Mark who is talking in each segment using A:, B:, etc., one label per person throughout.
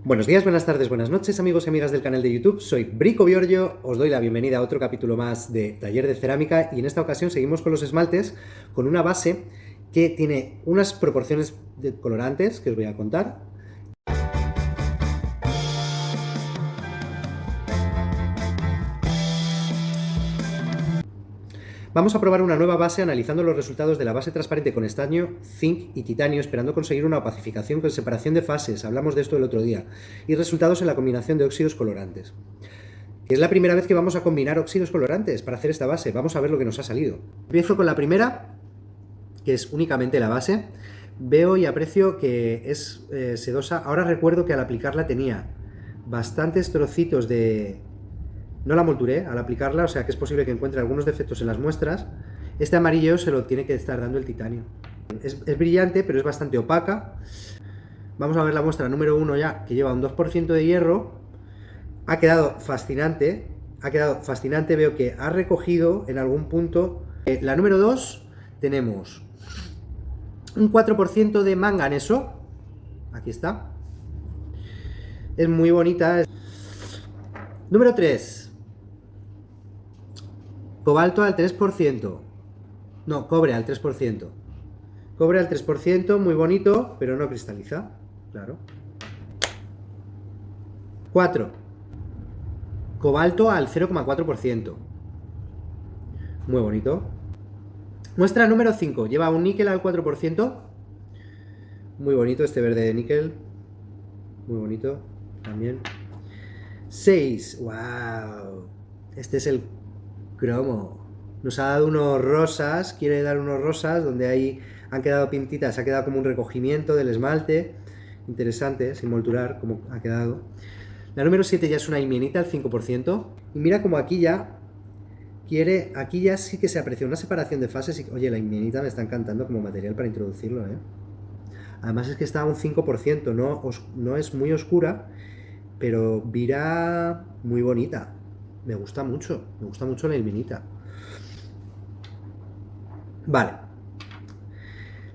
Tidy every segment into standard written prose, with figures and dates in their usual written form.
A: Buenos días, buenas tardes, buenas noches, amigos y amigas del canal de YouTube. Soy Brico Biorgio, os doy la bienvenida a otro capítulo más de Taller de Cerámica y en esta ocasión seguimos con los esmaltes con una base que tiene unas proporciones de colorantes que os voy a contar. Vamos a probar una nueva base analizando los resultados de la base transparente con estaño, zinc y titanio, esperando conseguir una opacificación con separación de fases, hablamos de esto el otro día, y resultados en la combinación de óxidos colorantes. Es la primera vez que vamos a combinar óxidos colorantes para hacer esta base, vamos a ver lo que nos ha salido. Empiezo con la primera, que es únicamente la base. Veo y aprecio que es sedosa. Ahora recuerdo que al aplicarla tenía bastantes trocitos de... No la molduré al aplicarla, o sea que es posible que encuentre algunos defectos en las muestras. Este amarillo se lo tiene que estar dando el titanio. Es brillante, pero es bastante opaca. Vamos a ver la muestra número 1 ya, que lleva un 2% de hierro. Ha quedado fascinante, veo que ha recogido en algún punto. La número 2 tenemos un 4% de manganeso, aquí está, es muy bonita. Número 3, cobalto al 3%, no, cobre al 3%, cobre al 3%, muy bonito, pero no cristaliza, claro. 4, cobalto al 0,4%, muy bonito. Muestra número 5, lleva un níquel al 4%, muy bonito este verde de níquel, muy bonito también. 6, wow, este es el cromo, nos ha dado unos rosas, quiere dar unos rosas donde ahí han quedado pintitas, ha quedado como un recogimiento del esmalte, interesante, sin moldurar como ha quedado. La número 7 ya es una ilmenita al 5%, y mira como aquí ya quiere, aquí ya sí que se aprecia una separación de fases. Y, oye, la ilmenita me está encantando como material para introducirlo, Además es que está a un 5%, no es muy oscura, pero vira muy bonita. Me gusta mucho la ilmenita. Vale.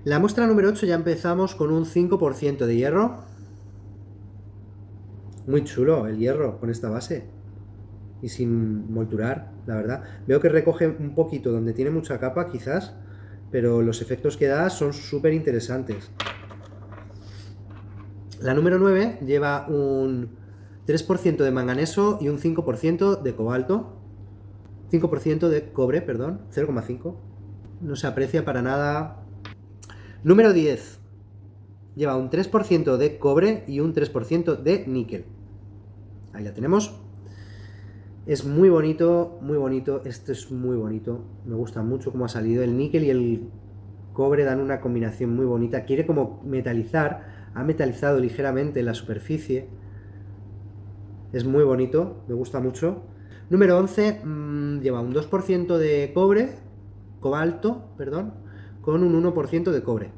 A: La muestra número 8 ya empezamos con un 5% de hierro. Muy chulo el hierro con esta base. Y sin moldurar, la verdad. Veo que recoge un poquito donde tiene mucha capa, quizás, pero los efectos que da son súper interesantes. La número 9 lleva un 3% de manganeso y un 5% de cobalto. 5% de cobre, perdón, 0,5. No se aprecia para nada. Número 10 lleva un 3% de cobre y un 3% de níquel. Ahí la tenemos. Es muy bonito, esto es muy bonito, me gusta mucho cómo ha salido. El níquel y el cobre dan una combinación muy bonita, quiere como metalizar, ha metalizado ligeramente la superficie, es muy bonito, me gusta mucho. Número 11, lleva un 2% de cobalto, perdón, con un 1% de cobre.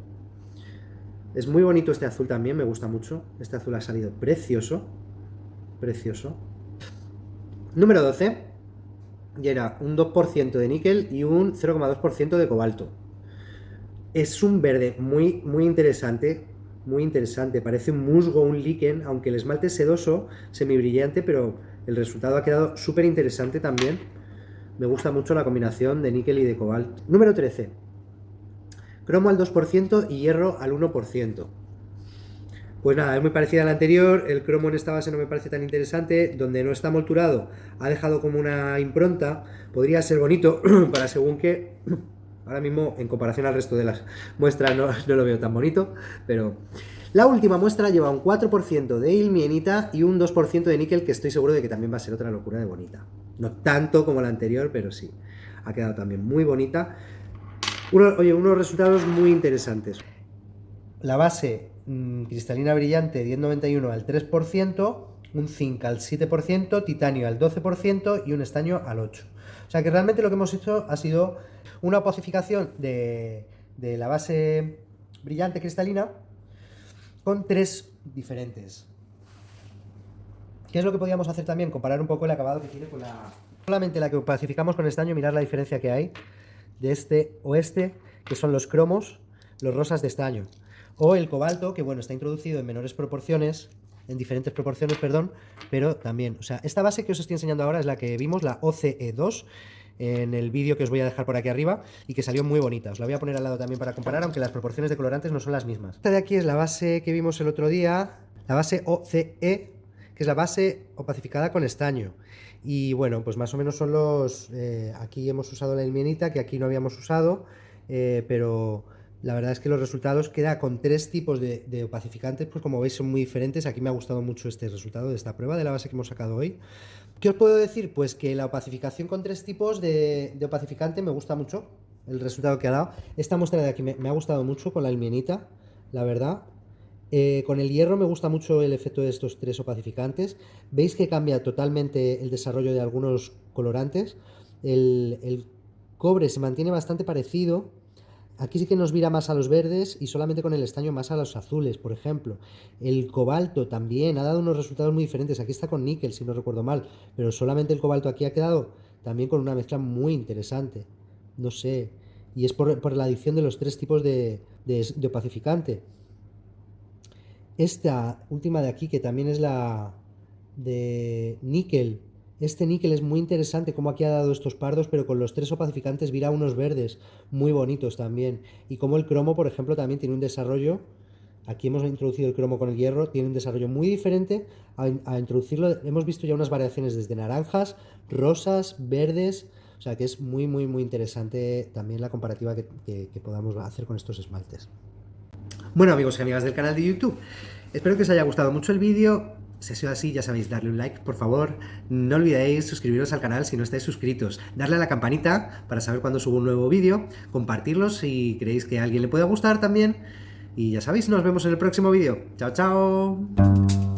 A: Es muy bonito este azul también, me gusta mucho, este azul ha salido precioso, precioso. Número 12, y era un 2% de níquel y un 0,2% de cobalto. Es un verde muy interesante, parece un musgo, un líquen, aunque el esmalte es sedoso, semibrillante, pero el resultado ha quedado súper interesante también. Me gusta mucho la combinación de níquel y de cobalto. Número 13, cromo al 2% y hierro al 1%. Pues nada, es muy parecida a la anterior, el cromo en esta base no me parece tan interesante, donde no está molturado ha dejado como una impronta, podría ser bonito para según qué, ahora mismo en comparación al resto de las muestras no lo veo tan bonito, pero la última muestra lleva un 4% de ilmenita y un 2% de níquel, que estoy seguro de que también va a ser otra locura de bonita, no tanto como la anterior, pero sí, ha quedado también muy bonita. Unos resultados muy interesantes. La base cristalina brillante 1091 al 3%, un zinc al 7%, titanio al 12% y un estaño al 8%. O sea que realmente lo que hemos hecho ha sido una opacificación de la base brillante cristalina con 3 diferentes. ¿Qué es lo que podíamos hacer también? Comparar un poco el acabado que tiene con la... Solamente la que opacificamos con estaño, mirar la diferencia que hay de este o este, que son los cromos, los rosas de estaño. O el cobalto, que bueno, está introducido en menores proporciones, en diferentes proporciones, perdón, pero también, o sea, esta base que os estoy enseñando ahora es la que vimos, la OCE2, en el vídeo que os voy a dejar por aquí arriba y que salió muy bonita. Os la voy a poner al lado también para comparar, aunque las proporciones de colorantes no son las mismas. Esta de aquí es la base que vimos el otro día, la base OCE, que es la base opacificada con estaño. Y bueno, pues más o menos son los... aquí hemos usado la ilmenita, que aquí no habíamos usado, pero la verdad es que los resultados queda con 3 tipos de opacificantes, pues como veis son muy diferentes. Aquí me ha gustado mucho este resultado de esta prueba de la base que hemos sacado hoy. ¿Qué os puedo decir? Pues que la opacificación con 3 tipos de opacificante me gusta mucho, el resultado que ha dado. Esta muestra de aquí me ha gustado mucho con la ilmenita, la verdad. Con el hierro me gusta mucho el efecto de estos 3 opacificantes. Veis que cambia totalmente el desarrollo de algunos colorantes. El cobre se mantiene bastante parecido. Aquí sí que nos vira más a los verdes y solamente con el estaño más a los azules, por ejemplo. El cobalto también ha dado unos resultados muy diferentes. Aquí está con níquel, si no recuerdo mal, pero solamente el cobalto aquí ha quedado también con una mezcla muy interesante. No sé, y es por la adición de los 3 tipos de opacificante. Esta última de aquí, que también es la de níquel. Este níquel es muy interesante, como aquí ha dado estos pardos, pero con los 3 opacificantes vira unos verdes muy bonitos también. Y como el cromo, por ejemplo, también tiene un desarrollo. Aquí hemos introducido el cromo con el hierro, tiene un desarrollo muy diferente a introducirlo. Hemos visto ya unas variaciones desde naranjas, rosas, verdes. O sea que es muy interesante también la comparativa que podamos hacer con estos esmaltes. Bueno, amigos y amigas del canal de YouTube, espero que os haya gustado mucho el vídeo. Si ha sido así, ya sabéis, darle un like, por favor. No olvidéis suscribiros al canal si no estáis suscritos. Darle a la campanita para saber cuando subo un nuevo vídeo. Compartirlo si creéis que a alguien le pueda gustar también. Y ya sabéis, nos vemos en el próximo vídeo. ¡Chao, chao!